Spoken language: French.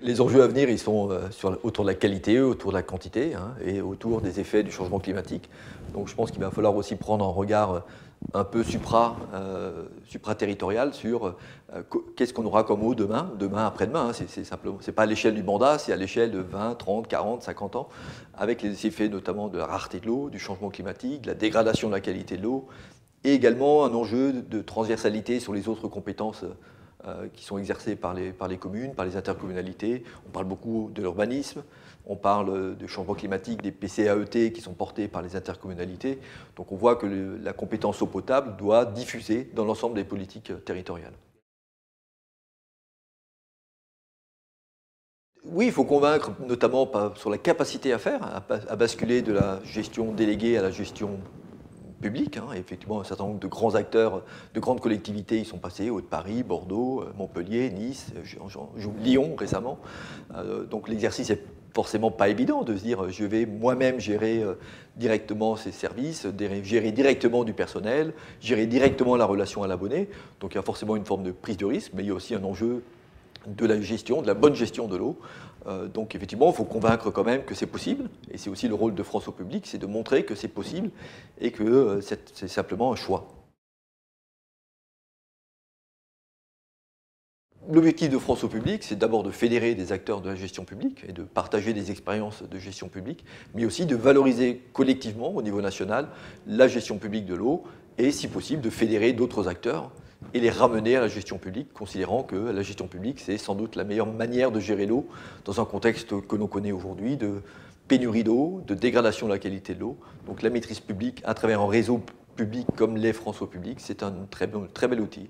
Les enjeux à venir, ils sont autour de la qualité, autour de la quantité, hein, et autour des effets du changement climatique. Donc je pense qu'il va falloir aussi prendre un regard un peu supra-territorial sur qu'est-ce qu'on aura comme eau demain, demain après-demain. Hein, c'est simplement, c'est pas à l'échelle du mandat, c'est à l'échelle de 20, 30, 40, 50 ans, avec les effets notamment de la rareté de l'eau, du changement climatique, de la dégradation de la qualité de l'eau, et également un enjeu de transversalité sur les autres compétences qui sont exercées par les communes, par les intercommunalités. On parle beaucoup de l'urbanisme, on parle du changement climatique, des PCAET qui sont portés par les intercommunalités. Donc on voit que la compétence eau potable doit diffuser dans l'ensemble des politiques territoriales. Oui, il faut convaincre notamment sur la capacité à faire, à basculer de la gestion déléguée à la gestion publique. Hein. Effectivement, un certain nombre de grands acteurs, de grandes collectivités, ils sont passés, Haute-Paris, Bordeaux, Montpellier, Nice, Lyon récemment. Donc l'exercice est forcément pas évident de se dire je vais moi-même gérer directement ces services, gérer directement du personnel, gérer directement la relation à l'abonné. Donc il y a forcément une forme de prise de risque, mais il y a aussi un enjeu de la gestion, de la bonne gestion de l'eau. Donc effectivement, il faut convaincre quand même que c'est possible, et c'est aussi le rôle de France au public, c'est de montrer que c'est possible et que c'est simplement un choix. L'objectif de France au public, c'est d'abord de fédérer des acteurs de la gestion publique et de partager des expériences de gestion publique, mais aussi de valoriser collectivement au niveau national la gestion publique de l'eau et, si possible, de fédérer d'autres acteurs et les ramener à la gestion publique, considérant que la gestion publique, c'est sans doute la meilleure manière de gérer l'eau dans un contexte que l'on connaît aujourd'hui de pénurie d'eau, de dégradation de la qualité de l'eau. Donc la maîtrise publique à travers un réseau public comme l'est France au public, c'est un très bel outil.